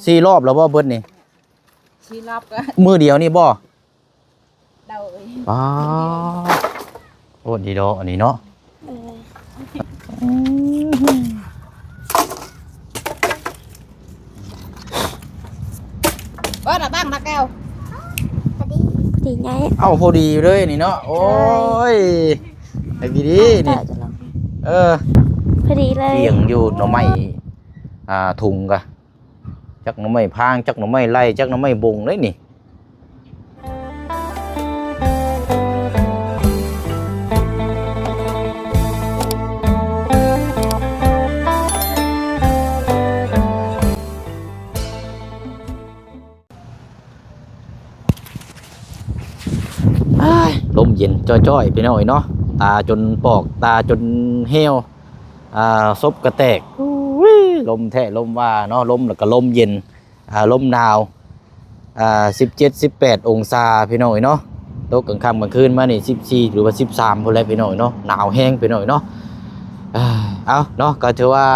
4 รอบแล้วบ่เบิดนี่4 รอบก็มื้อเดียวนี่บ่เดาเอ้ยอ๋อโอ้ดีดอกอันนี้เนาะน่ะบ้างนะแก้วพอดีไงเอ้าพอดีเลยนี่เนาะโอ้ยไอ้กี่ดีนี่พอดีเลยเตียงอยู่หน่อไม้ถุงกะจักหน่อไม้พางจักหน่อไม้ไล่จักหน่อไม้บงเลยนี่ลมเย็นจ้อยๆไปหน่อยเนาะตาจนปอกตาจนเหี่ยวซบกระแตกลมแท้ลมว่าเนาะลมแล้วก็ลมเย็นลมหนาว17-18 องศาพี่น้อยเนาะตกกลางค่ำกลางคืนมานี่14หรือว่า13พุ่นแหละพี่น้อยเนาะหนาวแห้งพี่น้อยเนาะเอาเนาะก็ถือว่า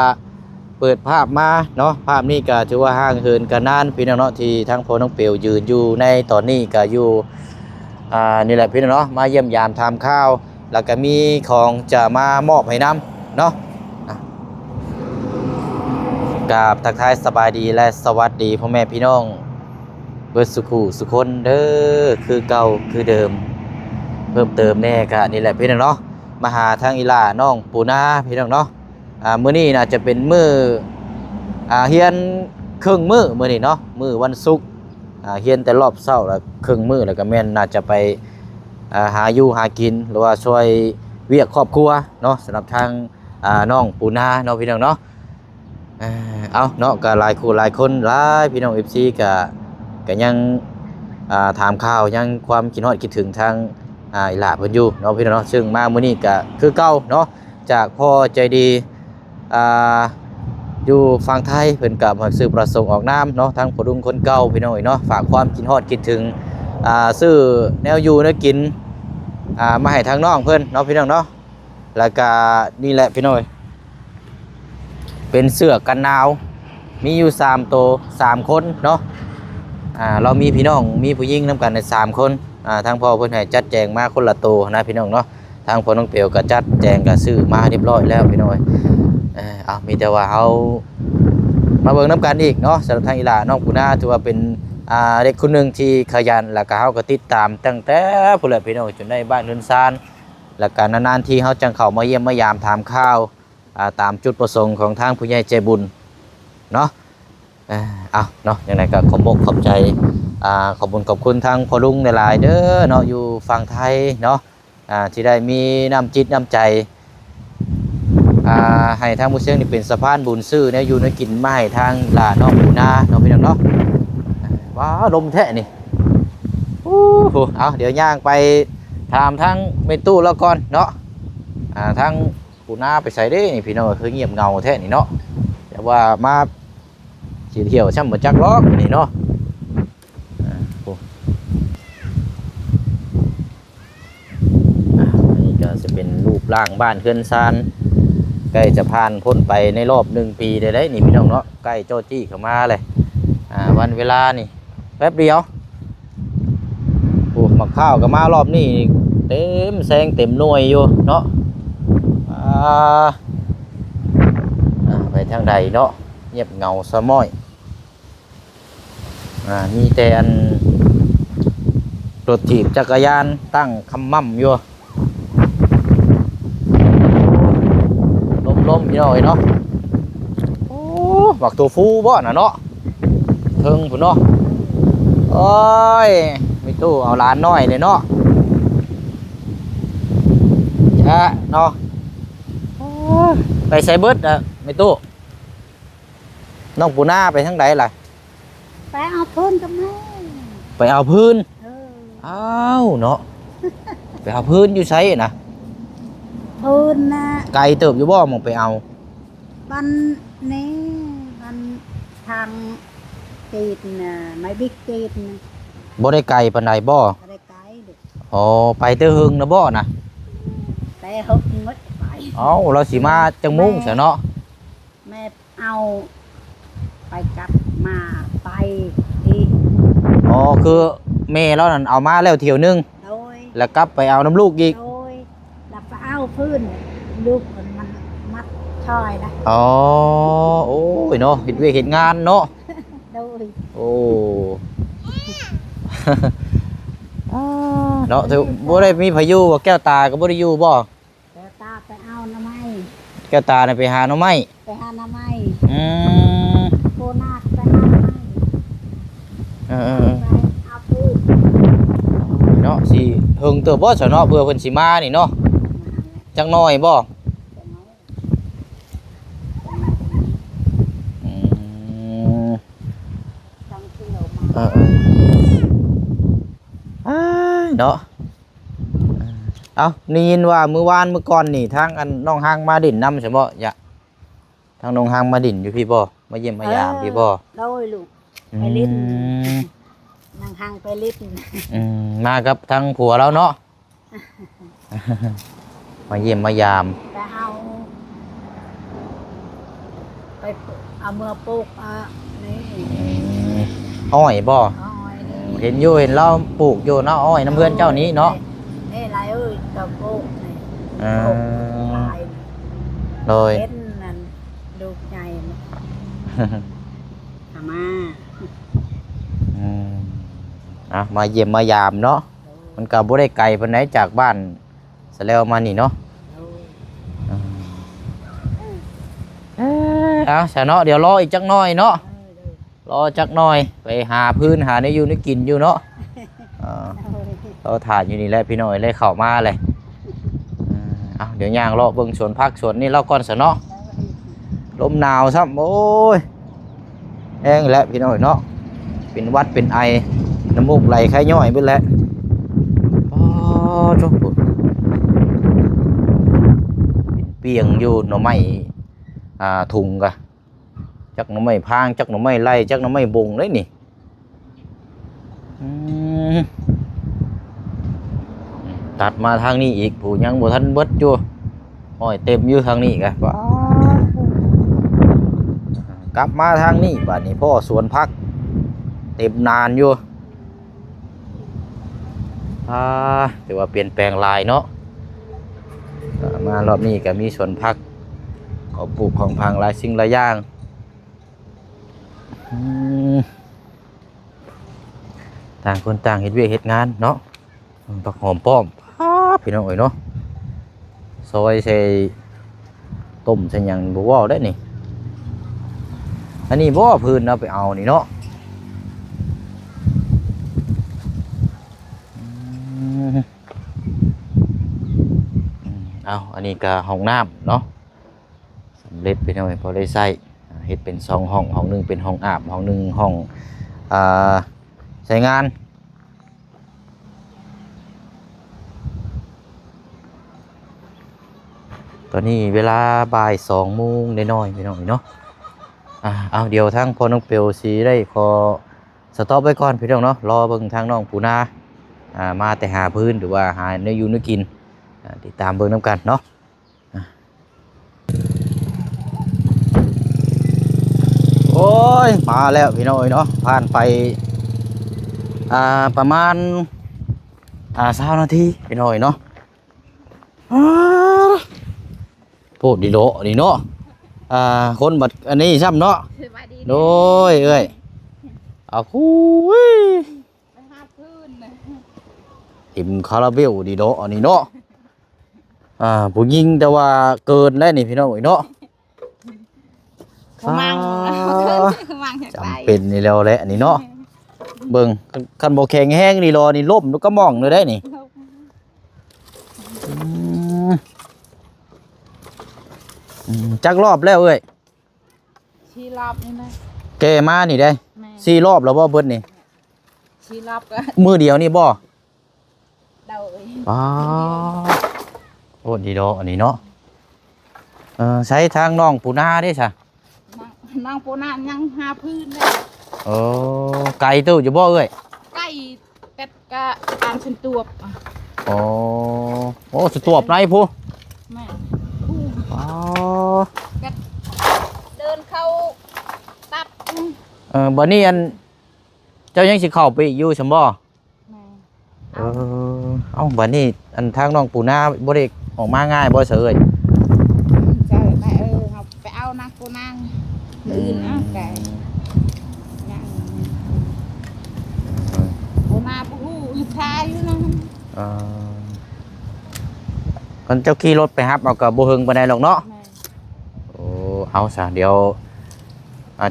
เปิดภาพมาเนาะภาพนี้ก็ถือว่าห่างเหินกันนานพี่น้องเนาะที่ทั้งพ่อน้องเปียวยืนอยู่ในตอนนี้ก็อยู่นี่แหละพี่น้องเนาะมาเยี่ยมยามทำข้าวแล้วก็มีของจะมามอบให้นำเนาะกับทักทายสบายดีและสวัสดีพ่อแม่พี่น้องเบิดสุขุสุคนเด้อคือเก่าคือเดิมเพิ่มเติมแน่ก็นี่แหละพี่น้องเนาะมาหาทางอีหล่าน้องปูนาพี่น้องเนาะมื้อนี้น่าจะเป็นมื้อเฮียนครึ่งมื้อนี้เนาะมื้อวันศุกร์เฮียนแต่รอบเช้าแล้วครึ่งมื้อแล้วก็แม่นน่าจะไปหาอยู่หากินหรือว่าช่วยเวียกครอบครัวเนาะสำหรับทางน้องปูนาเนาะพี่น้องเนาะเอาเนาะก็หลายคู่หลายคนหลายพี่น้อง FC ก็ยังถามข่าวยังความคิดฮอดคิดถึงทางอีหล่าเพิ่นอยู่เนาะพี่น้องเนาะซึ่งมามื้อนี้ก็คือเก่าเนาะจากพ่อใจดีอยู่ฝั่งไทยเพิ่นก็มาซื้อประสงค์ออกน้ำเนาะทางพ่อลุงคนเก่าพี่น้องเนาะฝากความคิดฮอดคิดถึงซื้อแนวอยู่แนวกินมาให้ทางน้องเพิ่นเนาะพี่น้องเนาะแล้วก็นี่แหละพี่น้องเป็นเสื้อกันหนาวมีอยู่3ตัว3คนเนาะเรามีพี่น้องมีผู้หญิงนำกันใน3คนทางพ่อเพิ่นให้จัดแจงมาคนละตัวนะพี่น้องเนาะทางพ่อน้องเปียวก็จัดแจงก็ซื้อมาเรียบร้อยแล้วพี่น้องมีแต่ว่าเอามาเบิ่งน้ำกันอีกเนาะสำหรับทางอีหล่าน้องปูนาถือว่าเป็นเด็กคนหนึ่งที่ขยันแล้วก็เฮาก็ติดตามตั้งแต่ผู้ใหญ่พี่น้องจนได้บ้านเรือนซานแล้วก็นานๆที่เฮาจังเข้ามาเยี่ยมมายามถามข่าวตามจุดประสงค์ของทางผู้ใหญ่ใจบุญเนาะเนาะอย่างไรก็ขอบใจขอบคุณขอบคุณทางพ่อลุงหลายๆเด้อเนาะอยู่ฝั่งไทยเนาะที่ได้มีน้ำจิตน้ำใจให้ทางผู้เชี่ยวนี่เป็นสะพานบุญซื้อเนี่ยอยู่ในกินมาให้ทางหลานน้องปูนาน้องพี่น้องเนาะว้าลมแท้นี่เอาเดี๋ยวย่างไปถามทางเมตู้แล้วก่อนเนาะทางปูนาไปใส่ได้นี่พี่น้องคือเงียบเงาแท้นี่เนาะแต่ว่ามาสีเที่ยวช่ำเหมือนจักล้อนี่เนาะนี่ก็จะเป็นรูปร่างบ้านเคื่อนซานใกล้จะผ่านพ้นไปในรอบ1 ปีได้นี่พี่น้องเนาะใกล้โจจี้เข้ามาเลยวันเวลานี่แป๊บเดียวหมักข้าวก็มารอบนี้เต็มแซงเต็มหน่วยอยู่เนาะไปทางใดเนาะเงียบเงาสะม้อยมีแต่อันรถถีบจักรยานตั้งคำมั่มอยู่ลมพี่น้อยเนาะหมักตัวฟูบ่น่ะเนาะเทิงพุ่นเนาะโอ้ยไม่ตู้เอาหลานน้อยเลยเนาะจ้าเนาะไปใส่เบิดไม่ตู้น้องปูนาไปทั้งใดล่ะไปเอาพื้นกับแม่ไปเอาพื้นอ้าวเนาะไปเอาพื้นอยู่ไสนะพื้นนะไกลเติบอยู่บ่มองไปเอาบ้านนี้บ้านทางจีดน่ะไม่บิ๊กจีดนะบ่ได้ไกลปานใดบ่ได้ไกลดิอ๋อไปเตอหึงนะบ่นะแต่หกงดไปเราสิมาจังมุ้งซะเนาะแม่เอาไปกลับมา อีก อ๋อคือแม่เรานั่นเอามาแล้วเที่ยวนึง โดย แล้วกลับไปเอาน้ำลูกอีก โดยแล้วไปเอาพื้นลูกมันมัดช่อยนะ อ๋อโอ้ยเนาะเฮ็ดเวยกเฮ็ดงานเนาะ โดย โอ้ เนาะเธอบ่ได้มีพายุบ่แก้วตาก็บ่ได้อยู่บ่ แต่ตาไปเอาหน้ำไม้ แก้วตาน่ะไปหาหน่อไม้ ไปหาหน้ำไม้ อืม โคนาดไปหาหน้ำไม้ เออ ไปเอาพื้น ๆเนาะสิเฮิงเติบบ่ซะเนาะเพื่อเพิ่นสิมานี่เนาะจักหน่อยบ่อืม จังเที่ยวมา อ้ายเนาะเอานี่ยินว่ามื้อวานมื้อก่อนนี่ทางอันน้องหางมาดินนำใช่บ่อย่าทางน้องหางมาดินอยู่พี่บ่มาเยี่ยมมายามพี่บ่ โดยลูกไปลิ้น อืม นางหางไปลิ้น มากับทางผัวเราเนาะ มาเยี่ยมมายาม ไปเอาไปเอาเมื่อปลูกนี่ อ้อยบ่ อ้อยนี่ เห็นอยู่เห็นเราปลูกอยู่เนาะอ้อยน้ำเพื่อนเจ้านี้เนาะ นี่ไรเอ้ยกับปลูกนี่ เอ ปลูก อ ลาย โดย เห็นนั่นลูกใหญ่เอามา มาเยี่ยมมายามเนาะมันก็บ่ได้ไกลปานใดจากบ้านซะแล้วมานี่เนาะเอาซะเนาะเดี๋ยวรออีกจักหน่อยเนาะรอจักหน่อยไปหาพื้นหาได้อยู่ได้กินอยู่เนาะเราถ่านอยู่นี่แหละพี่น้อยเลยเข้ามาเลยเอาเดี๋ยวย่างเลาะเบิ่งสวนผักสวนนี่เราก่อนซะเนาะลมหนาวซ้ำโอ้ยแห้งแล้วพี่น้อยเนาะเป็นหวัดเป็นไอน้ำมูกไหลไข้ย่อยไปแล้วอ๋อทุกคนเปียงอยู่หน่อไม้ถุงกะจักหน่อไม้พางจักหน่อไม้ไล่จักหน่อไม้บงเลยนี่ตัดมาทางนี้อีกผู้ยังบ่ทันเบิดอยู่อ้อยเต็มอยู่ทางนี้กะกลับมาทางนี้บัดนี้พ่อสวนผักเต็มนานอยู่ถือว่าเปลี่ยนแปลงลายเนาะมารอบนี้ก็มีสวนผักก็ปลูกของพังหลายสิ่งหลายอย่างต่างคนต่างเฮ็ดเวียกเฮ็ดงานเนาะผักหอมป้อมพี่น้องเอ้ยเนาะซอยใส่ต้มใส่หยังบ่ว้าวได้นี่อันนี้บ่พื้นเอาไปเอานี่เนาะเอาอันนี้ก็ห้องน้ำเนาะสำเร็จไปหน่อยพอได้ใส่เฮ็ดเป็น2ห้องห้องนึงเป็นห้องอาบห้องนึงห้องใช้งานตอนนี้เวลาบ่าย2 โมงน้อยๆพี่น้องเนาะเอาเดี๋ยวทางพ่อน้องเปียวสิได้ขอสต็อปไว้ก่อนพี่น้องเนาะรอเบิ่งทางน้องปูนามาแต่หาพื้นหรือว่าหาเนื้ออยู่เนื้อกินติดตามเบิ่งน้ำกันเนาะโอ้ยมาแล้วพี่น้องเนาะผ่านไปประมาณ20 นาทีพี่น้องเนาะโพดดีโดนี่เนาะคนบัดอันนี้ซ้ำเนาะโดยเอ้ยเอาคุย ไปหาพื้นนะ อิ่มคาราเบลดีโดอันนี้เนาะผู้หญิงแต่ว่าเกินได้นี่พี่น้องเนาะ ขมังขมังอยากไป จำเป็นนี่แล้วแหละอันนี้เนาะเบิ่งคันบ่แข็งแห้งนี่รอนี่ล่มแล้วก็มองเลยได้นี่จักรอบแล้วเอ้ย ชีรอบนี่นะ แกมานี่ได้4 รอบแล้วบ่เบิดนี่ ชีรอบก็ มือเดียวนี่บ่ เดาเอ้ย โอ้ดีโดอันนี้เนาะใช้ทางน้องปูนาได้ซะ นางปูนายังหาพื้นได้ โอ้ไก่ตู้อยู่บ่เอ้ย ไก่เป็ดกะตามฉันตัว โอ้สตวบไรพู แม่ อ๋อ เดินเข้าตัด บัดนี้อัน เจ้ายังสิเข้าไปอีกอยู่ซั่นบ่ แม่ เออเอ้าบัดนี้อันทางน้องปูนาบ่ได้ออกมาง่ายบ่เสย เจอแม่เอาไปเอานางกูนางมืออื่นเอาไก่ยังกูนาปูอยู่ท้ายอยู่นะ เออคนเจ้าขี่รถไปรับเอาก็บ่เฮิงปานใดหรอกเนาะ แม่ โอ้เอาซะเดี๋ยว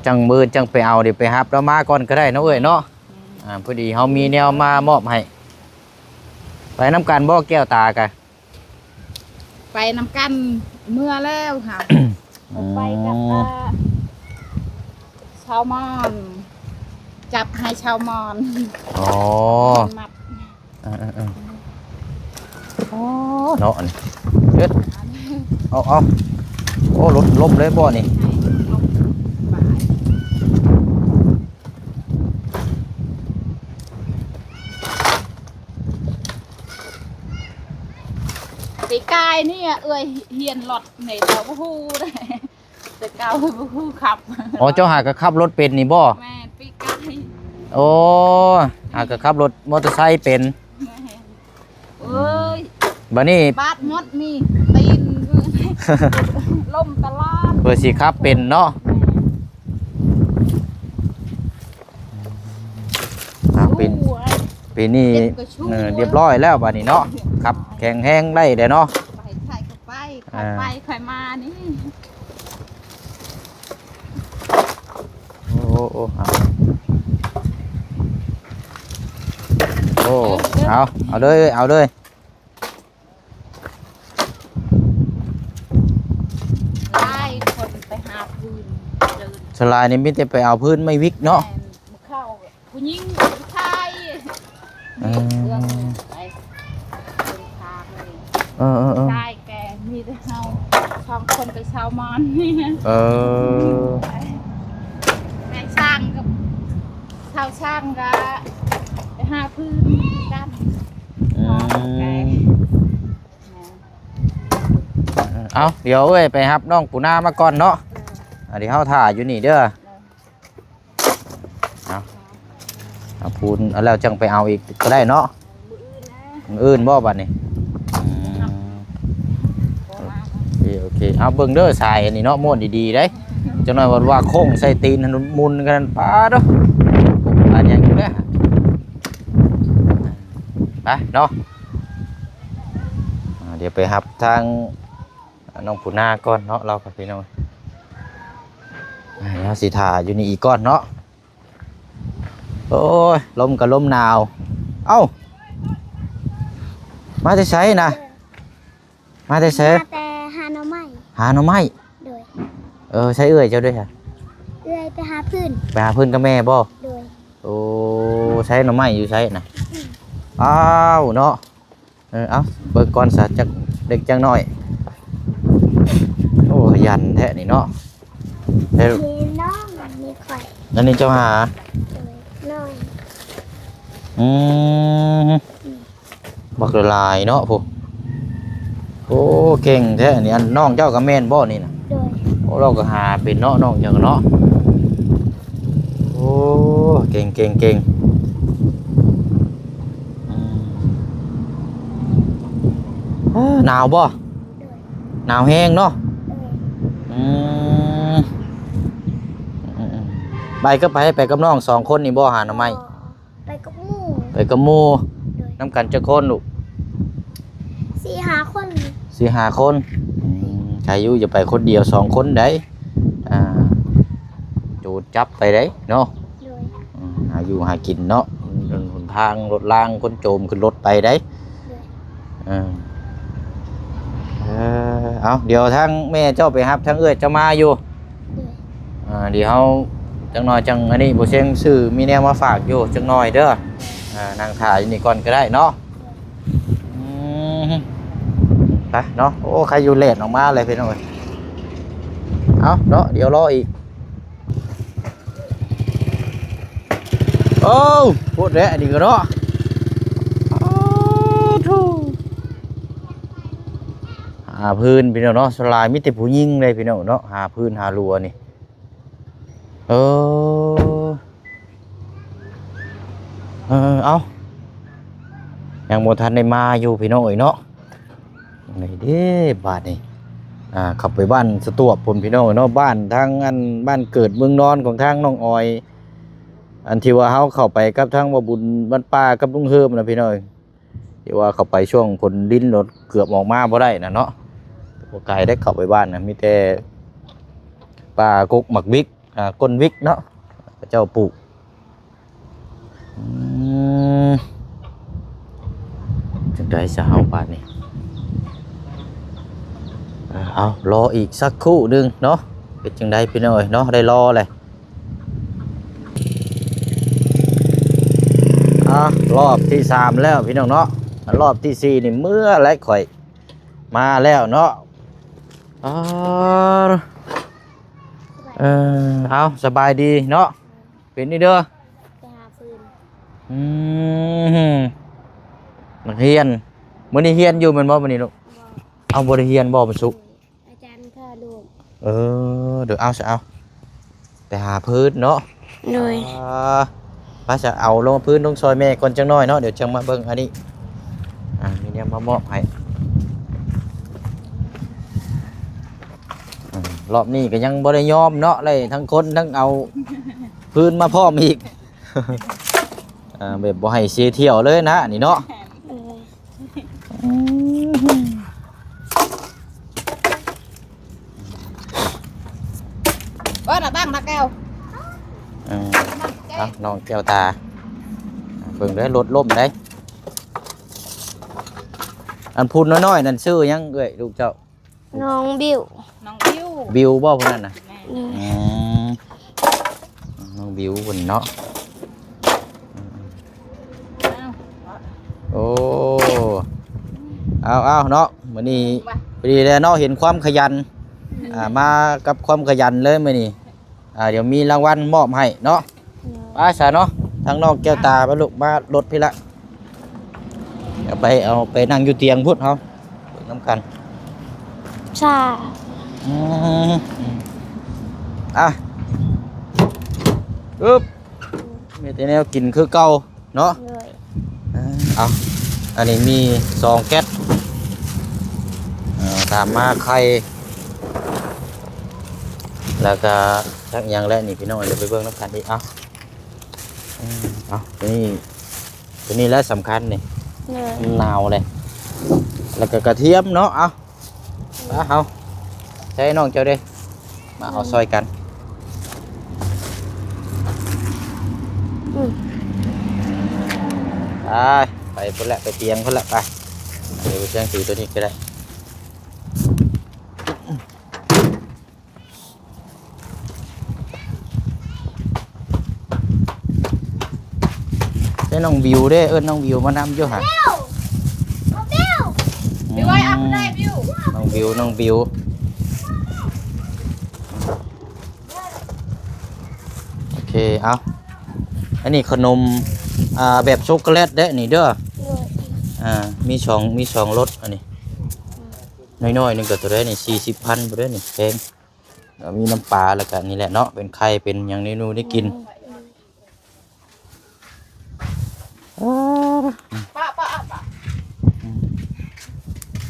จังมื้อจังไปเอาเดี๋ยวไปรับแล้วมาก่อนก็ได้เนาะเอ้ยเนาะพอดีเฮามีแนวมามอบให้ไปนํกันบ่แก้วตากะ ไปนำกันเมื่อแล้วค่ะ ไปกับชาวมอนจับให้ชาวมอน อ๋อ มัด โอ้เนาะนี่เด็ดเอาโอ้รถล้มเลยบ่นี่ ให้ลงบ่ายปีกายนี่เอ้ยเฮียนหลอดในเราผู้ได้แต่เก่าผู้ขับ อ๋อเจ้าหาก็ขับรถเป็นนี่บ่ แม่ปีกาย โอ้หาก็ขับรถมอเตอร์ไซค์เป็น แม่เอ้ย บัดนี้ บาดมดมีตีนล่มตลอด เพื่อสิขับเป็นเนาะปีนี้เรียบร้อยแล้วบัดนี้เนาะขับแข็งแห้งได้เด้เนาะ ไปใส่ก็ไปใครไปใครมานี่ โอ้เอาเลย ไล่คนไปหาพื้นเดิน สลายนี่มีแต่ไปเอาพื้นไม่วิกเนาะ แม่เข้าผู้หญิงผู้ชายเรื่องไปเดินทางเลยชายแกมีแต่เฮาสองคนไปชาวมอนนี่นะแม่ช่างกับชาวช่างก็ไปหาพื้นกันเอาเดี๋ยวเอ้ยไปรับน้องปูนามาก่อนเนาะเดี๋ยวเฮาถ่าอยู่นี่เด้อเอาพูนเอาแล้วจังไปเอาอีกก็ได้เนาะมื้ออื่นบ่บัดนี้โอเคเอาเบิ่งเด้อสายอันนี้เนาะม้วนดีๆเด้จังหน่อยว่าโค้งใส่ตีนถนนมุนกันป้าเด้ออันยังอยู่แล้วไปเนาะเดี๋ยวไปรับทางน้องปูนาก่อนเนาะเรากับพี่น้องแล้วสิถ่าอยู่นี่อีกก้อนเนาะโอ้ยลมกับลมหนาวเอ้ามาจะใช้นะมาจะใช้ แต่หาหน่อไม้ หาหน่อไม้ โดย ใช้เอื้อยเจ้าด้วยค่ะ เอื้อยไปหาพื้น ไปหาเพื่อนกับแม่บ่ โดย โอ้ใช้หน่อไม้อยู่ใช้นะอ้าวเนาะเอาเบิกก่อนซะจักเด็กจังน้อยโอ้ขยันแท้นี่เนาะ มีน้องมีข่อย นั่นนี่เจ้าหา โดยน้อย บักละลายเนาะพวกโอ้เก่งแท้นี่อันน้องเจ้ากับแม่นบ่นี่นะ โดย โอ้เราก็หาเป็นเนาะน้องเจ้าก็เนาะโอ้เก่งหนาวบ่ โดย หนาวแห้งเนาะ โดย อืมไปก็ไปกับน้องสองคนนี่บ่หาหน่อไม้ ไปกับหมู่ ไปกับหมู่ โดย น้ำกันจักคนลูก 4-5 คน 4-5 คนใครอยู่อย่าไปคนเดียว2 คนได้จูดจับไปได้เนาะ โดย หาอยู่หากินเนาะหนทางรถรางคนโจมขึ้นรถไปได้เอาเดี๋ยวทั้งแม่เจ้าไปครับทั้งเอื้อยเจ้ามาอยู่ โดย เดี๋ยวเขาจังหน่อยจังอันนี้บ่เชียงซื้อมีแนวมาฝากอยู่จังหน่อยเด้อนางถ่ายอยู่นี่ก่อนก็ได้เนาะไปเนาะโอ้ใครอยู่เลทออกมาเลยพี่น้องเอาเนาะเดี๋ยวรออีกโอ้พูดแล้วอันนี้ก็เนาะหาพื้นพี่น้องเนาะสลายมิติผู้ยิ่งเลยพี่น้องเนาะหาพื้นหารัวนี่ เอายังบ่ทันได้มาอยู่พี่น้องเอ้ยเนาะนี่เด้บาดนี่ขับไปบ้านสตวบพุ่นพี่น้องเนาะบ้านทางอันบ้านเกิดเมืองนอนของทางน้องออย อันที่ว่าเฮาเข้าไปกับทางบ่บุญบ้านป่ากับลุงเฮิมนะพี่น้องที่ว่าเข้าไปช่วงฝนลิ้นรถเกือบออกมาบ่ได้น่ะเนาะบ่ไกลได้เข้าไปบ้านน่ะมีแต่ป่ากกหมักวิกก้นวิกเนาะพระเจ้าปลูกจังได๋ซะเฮาบาดนี้เอารออีกสักครู่หนึงเนาะเป็นจังได๋พี่น้องเนาะได้รอเลยรอบที่3แล้วพี่น้องเนาะรอบที่4นี่เมื่อไรข่อยมาแล้วเนาะเอาสบายดีเนาะเป็นนี่เด้อ ไปหาฟืน นักเรียนมื้อนี้เรียนอยู่แม่นบ่มื้อนี้ลูก บอก เอาบ่ได้เรียนบ่มันสุก อาจารย์ข้าลูก เดี๋ยวเอาไปหาพื้นเนาะ โดย ป้าจะเอาลงพื้นลงซอยแม่ก่อนจังน้อยเนาะเดี๋ยวจังมาเบิ่งอันนี้มีเนี่ยมามอบให้รอบนี้ก็ยังบ่ได้ยอมเนาะเลยทั้งคนทั้งเอาพื้นมาพร้อมอีก แบบบ่ให้เสียเที่ยวเลยนะนี่เนาะ น่ะตั้งมาแก้ว น้องแก้วตาเบิ่งได้รถล่มได้อันพูดน้อยๆนั่นชื่อยังเอ้ยลูกเจ้า น้องบิว น้องบิว บิวบ่พวกนั้นน่ะ แม่ น้องบิวพุ่นเนาะโอ้เอาเนาะมื้อนี้พอดีแล้วเนาะเห็นความขยันมากับความขยันเลยมื้อนี้เดี๋ยวมีรางวัลมอบให้เนาะป้าซะเนาะทางน้องแก้วตาไปลูกมารถพี่ละเอาไปนั่งอยู่เตียงพุทธเฮาเบิ่งน้ำกัน ชา อึ๊บมีแต่แนวกินคือเก่าเนาะ เลย อันนี้มี2แก๊สตามมาไข่แล้วก็ทักอย่างแรกนี่พี่น้องเดี๋ยวไปเบิ่งน้ำกันอีกตัวนี้แล้วสำคัญนี่ เลย มันหนาวเลยแล้วก็กระเทียมเนาะเอาใช้น้องเจ้าเด้มาเอาซอยกันไปพุ่นละไปเตียงพุ่นละไปเดี๋ยวเชียงสีตัวนี้ก็ได้ใช้น้องวิวเด้น้องวิวมานำอยู่ฮะ บิวไว้เอาได้บิว น้องบิวโอเคเอาอันนี้ขนมแบบช็อกโกแลตเด้นี่เด้อ เลย มีสองรสอันนี้น้อยๆนึงก็ตัวได้นี่40,000บ่ได้นี่แพงแล้วมีน้ำปลาแล้วก็นี่แหละเนาะเป็นไข่เป็นอย่างนี้นู่นได้กิน ป้า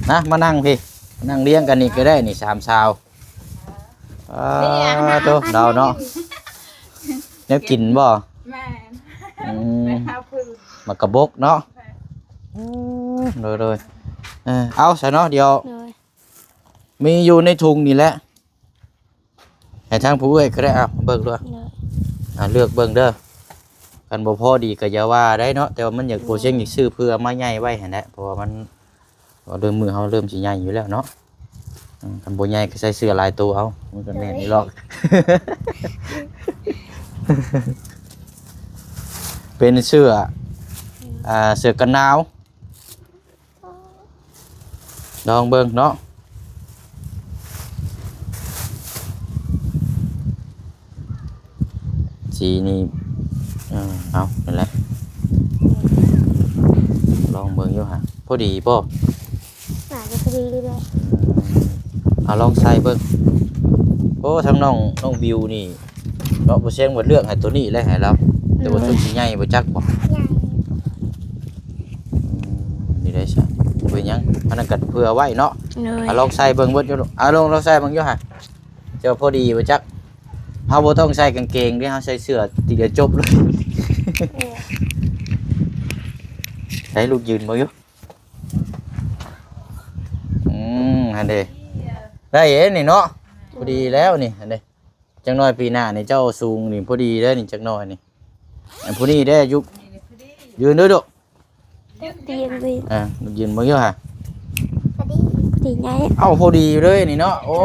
นะมานั่งพี่มานั่งเลี้ยงกันนี่ก็ได้นี่3ชาวโตเราเนาะเนี่ยกินบ่ แม่ ม ไปหาฟืน มากระบกเนาะเลยเอาใส่เนาะเดี๋ยว เลย มีอยู่ในถุงนี่แหละให้ทางผู้เอ้ยก็ได้เบิ่งด้วย เลย เลือกเบิ่งเด้อกันบ่พอดีก็อย่าว่าได้เนาะแต่ว่ามันอยากโปรเช่งอยากซื้อเพื่อมาใหญ่ไว้หั่นแหละเพราะว่ามันเริ่มมือเฮาเริ่มสิใหญ่อยู่แล้วเนาะกันบ่ใหญ่ก็ใส่เสื้อลายตัวเอามันก็แม่นนี่หรอก เป็นเสื้อเสื้อกันหนาวลองเบิ่งเนาะสีนี่เอานั่นแหละลองเบิ่งอยู่ฮะพอดีป่ะ หนาจะพอดีเลย เอาลองใส่เบิ่งโอ้ทั้งน้องบิวนี่เนาะบ่เสียงบ่เลือกให้ตัวนี้เลยให้เราแต่ว่าตัวสิใหญ่บ่จักบ่ ใหญ่ ได้ใช่เป็นหยังมันนนก็เผื่อไว้เนาะ เลย ลองใส่เบิ่งเบิดอยู่ลูกลองใส่เบิ่งอยู่ฮะเจอพอดีบ่จักเฮาบ่ต้องใส่กางเกงเด้เฮาใส่เสื้อทีเดียวจบเลย ใส่ลูกยืนบ่อยู่อันเด้ได้เอ้นี่เนาะพอดีแล้วนี่อันเด้จังน้อยปีหน้านี่เจ้าสูงนี่พอดีเด้อนี่จักน้อยนี่อันผู้นี้ได้ยุยืนด้วยลูก เตียงวิน ลูกยืนบ่อยู่ฮะ ดีไง เอ้าพอดีเลยนี่เนาะโอ้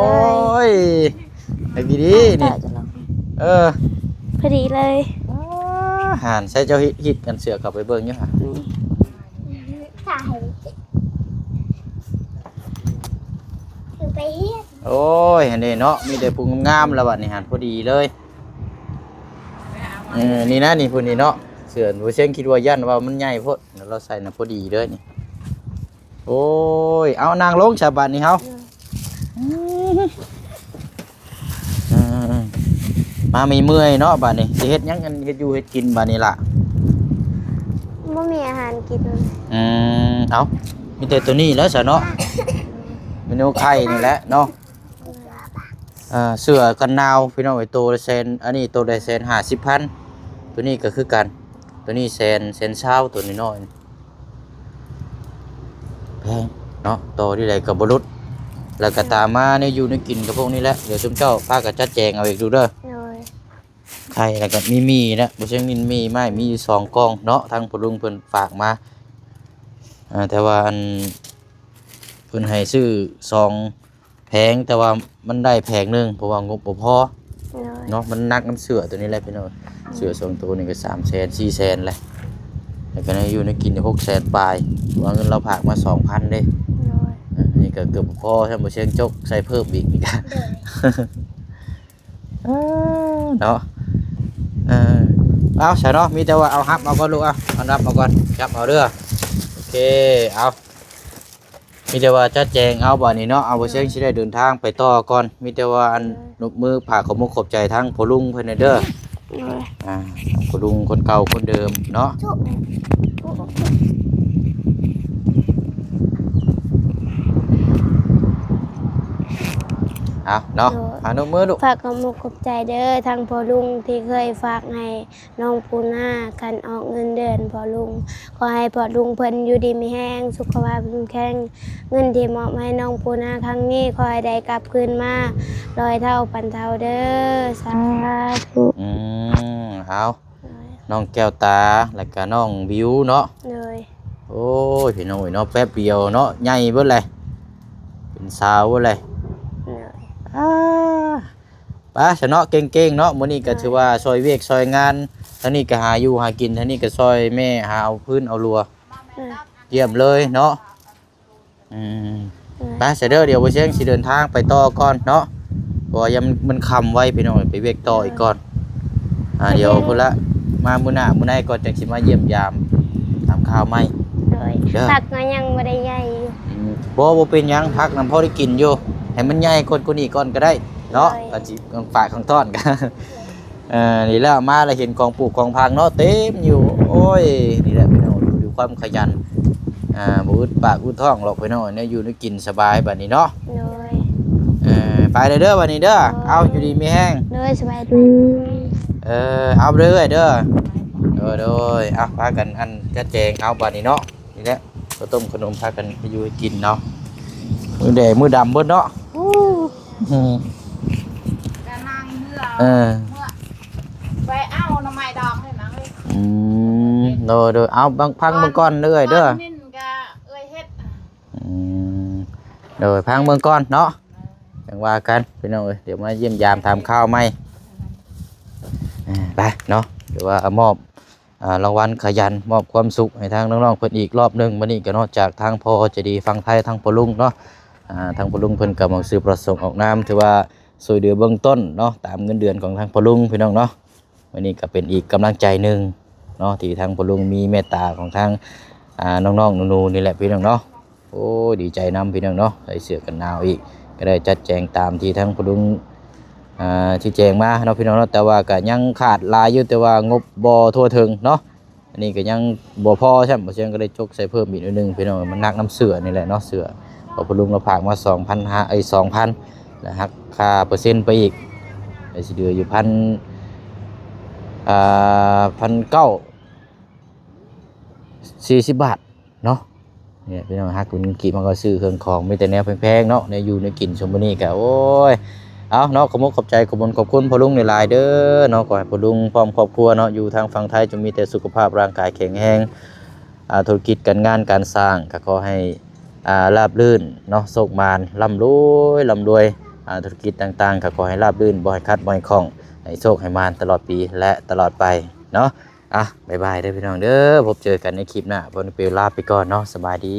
ยไอ้ดีนี่ พอดีเลย หานใช้เจ้าฮิตกันเสือกลับไปเบิ่งอยู่ฮะ ถ่ายคือไปเฮีย โอ้ยเห็นเด้เนาะมีแต่พุงงามๆแล้วบัดนี้หานพอดีเลยนี่นะนี่พุ่นนี่เนาะเสือบ่เชิงคิดว่ายันว่ามันใหญ่โพดแล้วเราใส่น่ะพอดีเลยนี่โอ้ยเอานางลงฉบับนี้เฮามามีเมื่อยเนาะบัดนี้สิเฮ็ดหยังกันเฮ็ดอยู่เฮ็ดกินบัดนี้ล่ะ ไม่มีอาหารกิน เอามีแต่ตัวนี้แล้วซะเนาะเมนูไข่นี่แหละเนาะเสื้อกันหนาวพี่น้องไอ้โตละแสนอันนี้โตได้150,000ตัวนี้ก็คือกันตัวนี้แสนเช้าตัวนี้น้อยแพงเนาะโตที่ใดก็บ่ลดแล้วก็ตามมาเนี่ยอยู่ในกินกับพวกนี้แหละเดี๋ยวซุมเจ้าป้าก็จัดแจงเอาอีกดูเด้อ เลย ไข่แล้วก็มีนะบ่ใช่มีไม่มีอยู่2กล่องเนาะทางพ่อลุงเพิ่นฝากมาแต่ว่าอันเพิ่นให้ซื้อ2แผงแต่ว่ามันได้แผงนึงเพราะว่างบบ่พอ เลย เนาะมันนักน้ำเสือตัวนี้แหละพี่น้องเสือ2ตัวนี่ก็300,000 400,000แหละแล้วก็อยู่ในกิน600,000ปลายว่าเงินเราฝากมา2,000เด้ เลย นี่ก็เกือบพอใช่บ่เชียงจกใส่เพิ่มอีกนี่ก็เนาะเอาใช่เนาะมีแต่ว่าเอาฮับเอาก่อนลูกเอารับเอาก่อนจับเอาเด้อโอเคเอามีแต่ว่าจัดแจงเอาบ่นี่เนาะเอาบ่เชียงสิได้เดินทางไปต่อก่อนมีแต่ว่าอันนกมือผากขอมุกขอบใจทั้งพ่อลุงเพิ่นเด้อ เลย พ่อลุงคนเก่าคนเดิมเนาะเอาเนาะเอานกมือลูก ฝากกำมุกขอบใจเด้อทางพ่อลุงที่เคยฝากให้น้องปูนากันออกเงินเดือนพ่อลุงขอให้พ่อลุงเพิ่นอยู่ดีมีแห้งสุขภาพแข็งเงินที่มอบให้น้องปูนาครั้งนี้ขอให้ได้กลับคืนมา100 เท่าพันเท่าเด้อสาธุ เอาน้องแก้วตาแล้วก็น้องบิวเนาะ เลย โอ้ยพี่น้องเนาะแป๊บเดียวเนาะใหญ่เบิดเลยเป็นสาวเบิดเลย เลย ป้าชะเนาะเก่งๆเนาะมื้อนี้ก็ถือว่าซอยเวียกซอยงานทั้งนี้ก็หาอยู่หากินทั้งนี้ก็ซอยแม่หาเอาพื้นเอารัวเยี่ยมเลยเนาะป้าเสร็จเด้อเดี๋ยวบ่เชียงสิเดินทางไปต่อก่อนเนาะเพราะว่ายังมันค่ำไว้พี่น้องไปเวียกต่ออีกก่อนเดี๋ยวพุ่นละมามื้อหน้ามื้อใดก่อนจังสิมาเยี่ยมยามถามข่าวใหม่ เลยผักก็ยังบ่ได้ใหญ่อยู่ บ่เป็นหยังพักนำพอได้กินอยู่ให้มันใหญ่กว่านี้ก่อนก็ได้เนาะก็สิของฝากของต้อนกัน นี่แล้วมาแล้วเห็นกองปลูกกองพังเนาะเต็มอยู่โอ้ยนี่แหละพี่น้องดูความขยันบ่อึดปากอึดท้องหรอกพี่น้องเนี่ยอยู่ได้กินสบายบัดนี้เนาะ เลย ไปเด้อบัดนี้เด้อเอาอยู่ดีมีแห้ง เลยสบายดี เอาเด้อเด้อโดยเอาพากันอันจัดแจงเอาบัดนี้เนาะนี่แหละข้าวต้มขนมพากันไปอยู่ให้กินเนาะมื้อแดงมื้อดำเบิดเนาะ กะนั่งเมื่อ เออ ไปเอาหน่อไม้ดอกให้นังเลย โดยเอาบางพังเบิ่งก่อนเด้อเด้อ นิ่นกะเอ้ยเฮ็ด โดยพังเบิ่งก่อนเนาะจังว่ากันพี่น้องเอ้ยเดี๋ยวมาเยี่ยมยามถามข้าวไหมไปเนาะเดี๋ยวว่าเอามอบรางวัลขยันมอบความสุขให้ทางน้องๆเพิ่นอีกรอบหนึงมื้อนี้ก็นอกจากทางพ่อจะดีฟังไทยทางพ่อลุงเนาะทางพ่อลุงเพิ่นก็มาซื้อประสงค์ออกนามถือว่าช่วยเหลือเบื้องต้นเนาะตามเงินเดือนของทางพ่อลุงพี่น้องเนาะวันนี้ก็เป็นอีกกำลังใจหนึ่งเนาะที่ทางพ่อลุงมีเมตตาของทางน้องๆหนูๆนี่แหละพี่น้องเนาะโอ้ดีใจนำพี่น้องเนาะใส่เสื้อกันหนาวอีกก็ได้จัดแจงตามที่ทางพ่อลุงที่แจงมาเนาะพี่น้องเนาะแต่ว่าก็ยังขาดลายอยู่แต่ว่างบบ่ทั่วถึงเนาะ อันนี้ก็ยังบ่พอใช่บ่เชียงก็เลยจกใส่เพิ่มอีกนิดนึงพี่น้องมันหนักน้ำเสือนี่แหละเนาะเสือพอพลุงเราฝากมา 2,500 2,000แล้วหักค่าเปอร์เซ็นต์ไปอีกได้สิเหลืออยู่1,940 บาทเนาะเนี่ยพี่น้องฮักคุณกี่มันก็ซื้อเครื่องของมีแต่แนวแพงๆเนาะในอยู่ในกินชมบุรีก็โอ้ยเอาเนาะขอบใจขอบคุณพ่อลุงในหลายเด้อเนาะขอให้พ่อลุงพร้อมครอบครัวเนาะอยู่ทางฝั่งไทยจงมีแต่สุขภาพร่างกายแข็งแรงธุรกิจการงานการสร้างก็ขอให้ราบรื่นเนาะโชคมานร่ำรวยธุรกิจต่างๆก็ขอให้ราบรื่นบ่ให้คัดบ่ให้คล่องให้โชคให้มานตลอดปีและตลอดไปเนาะบ๊ายบายเด้อพี่น้องเด้อพบเจอกันในคลิปหน้าพอนี้ไปลาไปก่อนเนาะสบายดี